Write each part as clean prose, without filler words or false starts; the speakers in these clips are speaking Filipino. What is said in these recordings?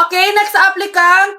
Okay, next applicant.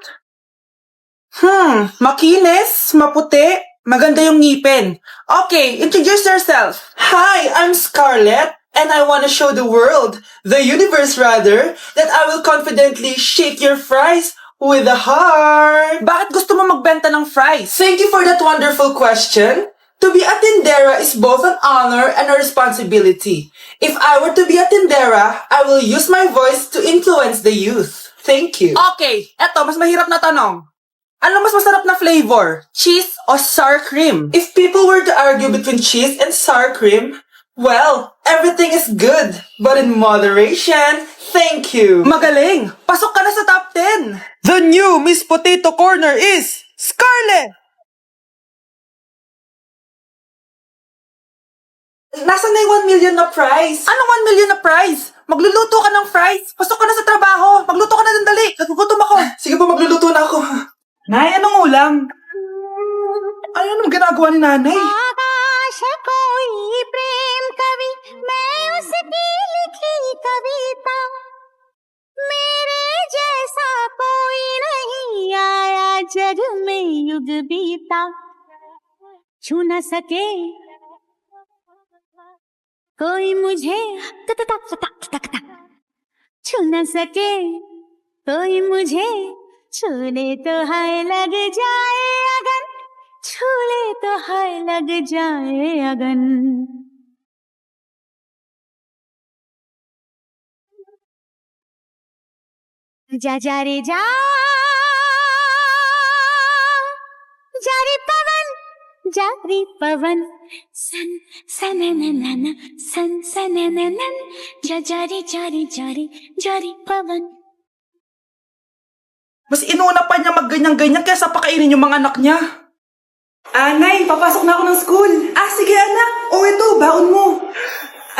Makinis, maputi, maganda yung ngipin. Okay, introduce yourself. Hi, I'm Scarlett, and I want to show the world, the universe rather, that I will confidently shake your fries with a heart. Bakit gusto mo magbenta ng fries? Thank you for that wonderful question. To be a tindera is both an honor and a responsibility. If I were to be a tindera, I will use my voice to influence the youth. Thank you. Okay, eto, mas mahirap na tanong. Ano mas masarap na flavor? Cheese o sour cream? If people were to argue between cheese and sour cream, well, everything is good, but in moderation. Thank you. Magaling! Pasok ka na sa top 10! The new Miss Potato Corner is Scarlett! Nasaan na yung 1 million na prize? Anong 1 million na prize? Magluluto ka ng fries. Pasok ka na sa trabaho. Magluto ka na ng dali. Nagugutom ako. Sige po, magluluto na ako. Nay, anong ulam? Ay, anong ginagawa ni nanay? आकाश कोई प्रेम कवि मैं उसकी लिखी कविता मेरे जैसा कोई नहीं आया जग में युग बीता छू न सके कोई मुझे छू न सके कोई मुझे छूले तो हाय लग जाए अगन छूले तो हाय लग जाए अगन जा जा रे जा जारी पवन सन सनननन सन सनननन जा जारी जारी जारी जारी पवन. Mas inuna pa niya magganyan-ganyan kaysa pakainin yung mga anak niya. Nay, papasok na ako ng school. Sige anak. Ito, baon mo.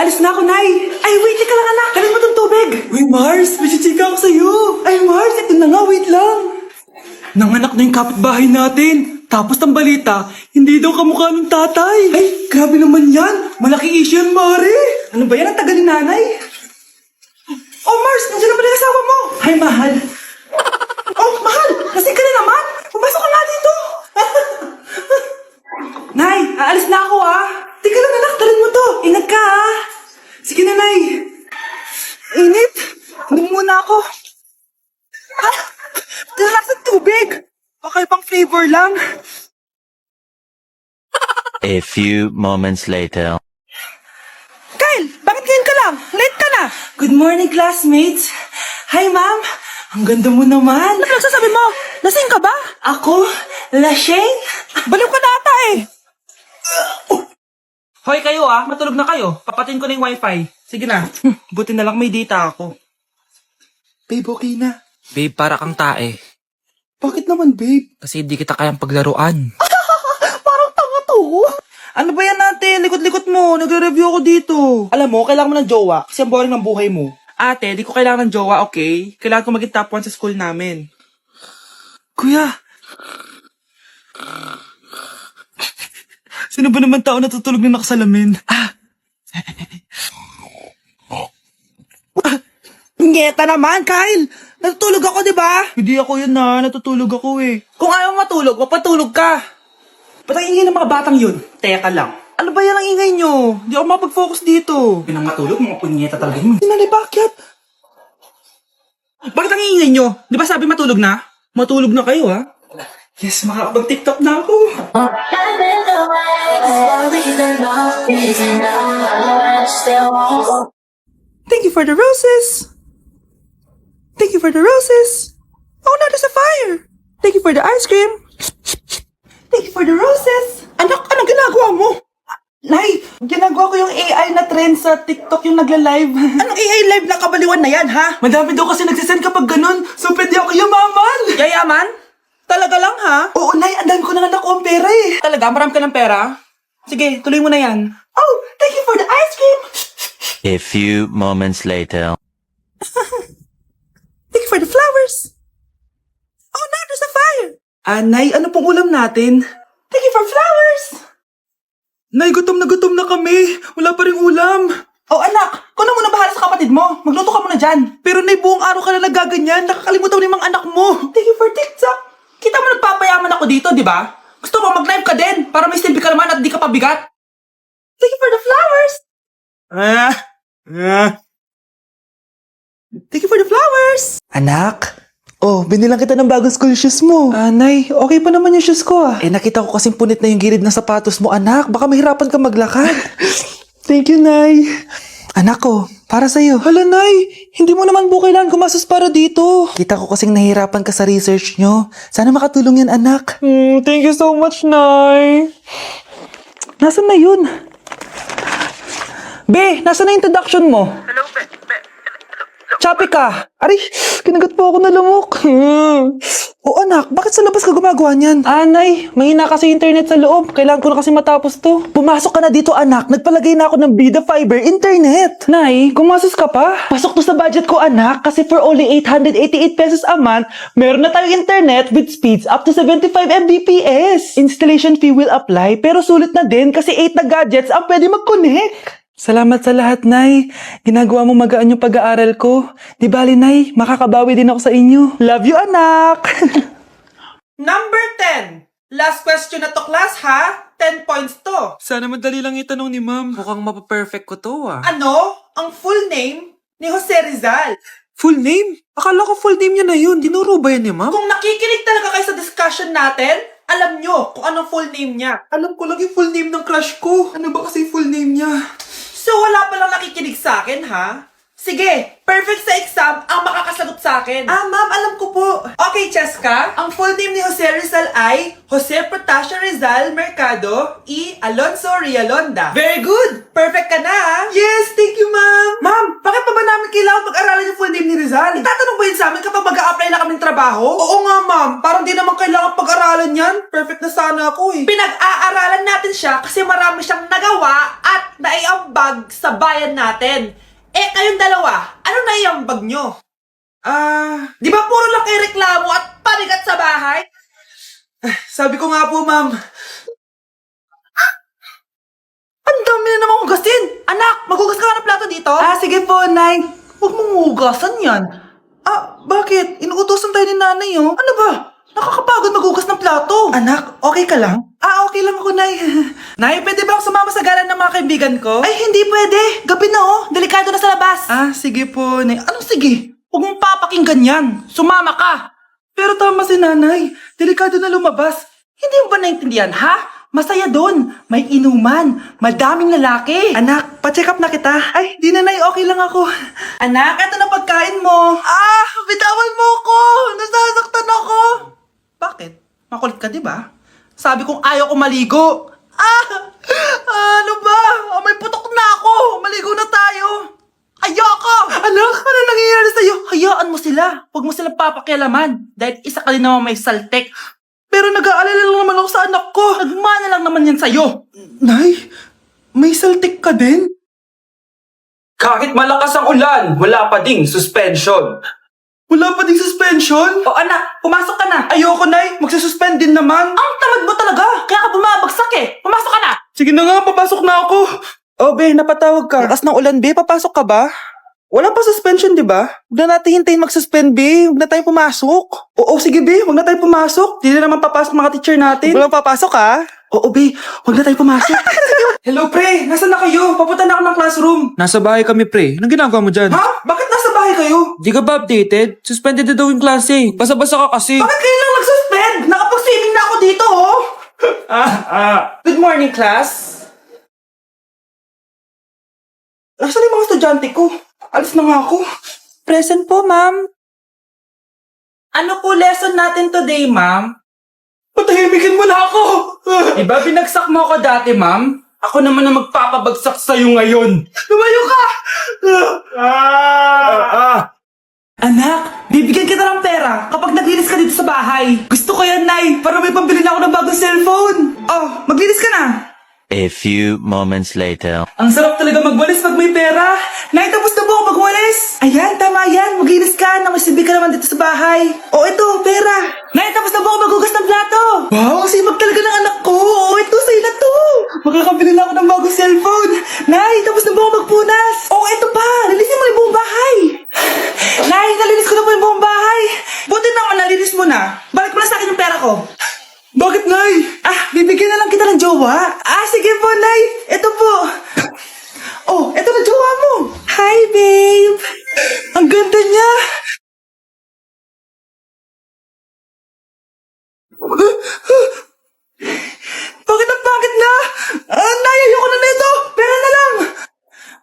Alis na ako, Nay. Ay, wait, ika lang anak. Kanin mo tong tubig. Uy, Mars, may chichika ako sa'yo. Ay, Mars, ito na nga, wait lang. Nanganak na yung kapitbahay natin. Tapos ng balita, hindi daw kamukha ng tatay. Ay, grabe naman yan. Malaking issue yan, Mare. Ano ba yan ang taga ni nanay? Oh, Mars, nandiyan na pala yung asawa mo. Hi, mahal. Oh, mahal! Lasing ka na naman! Pumasok ka nga dito! Nay, aalis na ako Tika lang anak, talin mo to. Ingat ka Sige na, Nay. Init. Inom muna ako. Talakas ng tubig. Baka ibang flavor lang. A few moments later. Kyle, bakit ngayon ka lang? Late ka na. Good morning, classmates. Hi, ma'am. Ang ganda mo naman. Ano nagsasabi mo? Lasing ka ba? Ako? Lasing? Baliw ka na ata Hoy kayo matulog na kayo. Papatin ko na yung wifi. Sige na. Buti na lang may data ako. Babe, okay na. Babe, para kang tae. Bakit naman, babe? Kasi hindi kita kayang paglaruan. Parang tanga to. Ano ba yan natin? Likot-likot mo. Nagre-review ako dito. Alam mo, kailangan mo ng jowa kasi ang boring ng buhay mo. Ate, di ko kailangan ng jowa, okay? Kailangan ko maging top 1 sa school namin. Kuya! Sino ba naman tao natutulog na nakasalamin? Ngeta naman, Kyle! Natutulog ako, di ba? Hindi ako yun natutulog ako Kung ayaw matulog, mapatulog ka. Ba't ang ingay ng mga batang yun? Teka lang. Ano ba yan ang ingay nyo? Hindi ako mapag-focus dito. Pinang matulog, mga punyeta talaga yun. Sinali, bakit? Bakit ang ingay nyo? Di ba sabi matulog na? Matulog na kayo, Yes, makakapag-TikTok na ako. Thank you for the roses. Thank you for the roses. Oh, no, there's a fire. Thank you for the ice cream. Thank you for the roses. Anak, anong ginagawa mo? Nay, ginagawa ko yung AI na trend sa TikTok yung nagla-live. Anong AI live na kabaliwan na yan, ha? Madami daw kasi nagsisend kapag ganun, so pwede ako yumaman. Yayaman? Talaga lang, ha? Oo, Nay, ang dami ko na nga nakuha ang pera Talaga? Marami ka ng pera? Sige, tuloy mo na yan. Oh, thank you for the ice cream. A few moments later. Thank you for the flowers. Oh, now there's a fire. Nay, ano pong ulam natin? Thank you for flowers. Nay, gutom na kami. Wala pa ring ulam. Oh anak, ikaw na muna bahala sa kapatid mo. Magluto ka muna dyan. Pero Nay, buong araw ka na nagaganyan. Nakakalimutan mo yung mga anak mo. Thank you for TikTok. Kita mo nagpapayaman ako dito, di ba? Gusto mo mag-live ka din para may silbi ka naman at di ka pabigat. Thank you for the flowers. Thank you for the flowers. Anak, binilang kita ng bagong school shoes mo. Nay, okay pa naman yung shoes ko nakita ko kasing punit na yung gilid ng sapatos mo, anak. Baka mahirapan ka maglakad. Thank you, Nay. Anak ko, para sa'yo. Hala, Nay, hindi mo naman po kailangan gumastos para dito. Kita ko kasing nahihirapan ka sa research nyo. Sana makatulong yan, anak. Thank you so much, Nay. Nasaan na yun? Be, nasaan na introduction mo? Hello, Be. Choppy ka. Aray, kinagat po ako na lumok. Anak, bakit sa labas ka gumagawa niyan? Nay, mahina kasi internet sa loob. Kailangan ko na kasi matapos to. Pumasok ka na dito, anak. Nagpalagay na ako ng Bida Fiber Internet. Nay, gumasos ka pa? Pasok to sa budget ko, anak. Kasi for only 888 pesos a month, meron na tayong internet with speeds up to 75 Mbps. Installation fee will apply, pero sulit na din kasi 8 na gadgets ang pwede mag-connect. Salamat sa lahat, Nay. Ginagawa mo magaan yung pag-aaral ko. Di bali, Nay, makakabawi din ako sa inyo. Love you, anak! Number 10. Last question na to, class, ha? 10 points to. Sana madali lang itanong ni ma'am. Mukhang mapaperfect ko to Ano? Ang full name ni Jose Rizal. Full name? Akala ko full name niya na yun. Dinuro ba yan ni ma'am? Kung nakikinig talaga kayo sa discussion natin, alam nyo kung anong full name niya. Alam ko lang yung full name ng crush ko. Ano ba kasi yung full name niya? So wala palang nakikinig sa akin, ha? Sige, perfect sa exam ang makakasagot sa akin. Ma'am, alam ko po. Okay, Cheska, ang full name ni Jose Rizal ay Jose Protasio Rizal Mercado E. Alonso Rialonda. Very good! Perfect ka na, ha? Yes, thank you, ma'am. Ma'am, bakit pa ba namin kailangan pag-aralan yung full name ni Rizal? Itatanong ba yun sa amin kapag mag-a-apply na kaming trabaho? Oo nga, ma'am. Parang di naman kailangan pag-aralan yan. Perfect na sana ako, Pinag-aaralan natin siya kasi marami siyang nagawa at naiambag sa bayan natin. Kayong dalawa, ano naiambag nyo? Di ba puro lang kayo reklamo at panigat sa bahay? Sabi ko nga po, ma'am. Ang dami na naman hugasin. Anak, maghugas ka nga ng plato dito? Sige po, Nay. Huwag mong hugasan yan. Bakit? Inuutosan tayo ni nanay, Ano ba? Nakakapagod maghugas ng plato. Anak, okay ka lang? Okay lang ako, Nay. Nay, pwede ba ako sumama sa gala ng mga kaibigan ko? Ay, hindi pwede. Gabi na, Delikado na sa labas. Sige po, Nay. Anong sige? Huwag mong papakinggan yan. Sumama ka. Pero tama si nanay. Delikado na lumabas. Hindi mo ba naintindihan, ha? Masaya doon. May inuman. Madaming lalaki. Anak, pa-check up na kita. Ay, di na, Nay. Okay lang ako. Anak, ito na pagkain mo. Bitawan mo ako. Nasasaktan ako. Bakit? Makulit ka, di ba? Sabi kong ayaw ko maligo. Ano ba? May putok na ako. Maligo na tayo. Ayoko! Anak, ano nangyayari sa'yo? Hayaan mo sila. Huwag mo silang papakialaman. Dahil isa ka din naman may saltek. Pero nag-aalala lang naman ako sa anak ko. Nagmana lang naman yan sa'yo. Nay, may saltek ka din? Kahit malakas ang ulan, wala pa ding suspension. Wala pa ding suspension? Anak, pumasok ka na. Ayoko, Nay. Magsususpend din naman. Ang tamad mo talaga. Kaya ka bumabagsak Pumasok ka na. Sige na nga, papasok na ako. Be, napatawag ka. Lakas ng ulan, Be. Papasok ka ba? Wala pa suspension, di ba? Huwag na natin hintayin mag-suspend, Be. Huwag na tayo pumasok. Sige, Be. Huwag na tayo pumasok. Di na naman papasok mga teacher natin. Huwag na papasok, ha? Be. Huwag na tayo pumasok. Hello, pre. Nasaan na kayo? Papunta na ako ng classroom. Nasa bahay kami, pre. Anong ginagawa mo dyan? Ha? Bakit nasa bahay kayo? Di ka ba updated? Suspended na daw yung klase. Basa-basa ka kasi. Bakit kayo lang nag-suspend? Nakapag-swimming na ako dito, Good morning, class. Nasaan yung mga estudyante ko? Alis na nga ako. Present po, ma'am. Ano po lesson natin today, ma'am? Patahimikin mo na ako! Diba binagsak mo ako dati, ma'am? Ako naman ang magpapabagsak sa'yo ngayon. Lumayo ka! Anak, bibigyan kita ng pera kapag naglinis ka dito sa bahay. Gusto ko yan, Nay, para may pambili na ako ng bagong cellphone. Maglinis ka na. A few moments later. Ang sarap talaga magwalis pag may pera. Nay, tapos na po ako magwalis. Ayan, tama yan. Maglinis ka na may silbi ka naman dito sa bahay. Ito, pera. Nay, tapos na po ako maghugas ng plato. Wow, sipag talaga ng anak ko. Ito, sa'yo na to. Makakabili na ako ng bagong cellphone. Nay, tapos na po ako magpunas. Bakit na? Nay, ayoko na nito! Pera na lang!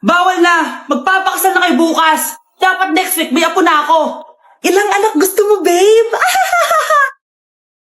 Bawal na! Magpapakasal na kayo bukas! Dapat next week may apo na ako! Ilang anak gusto mo, babe?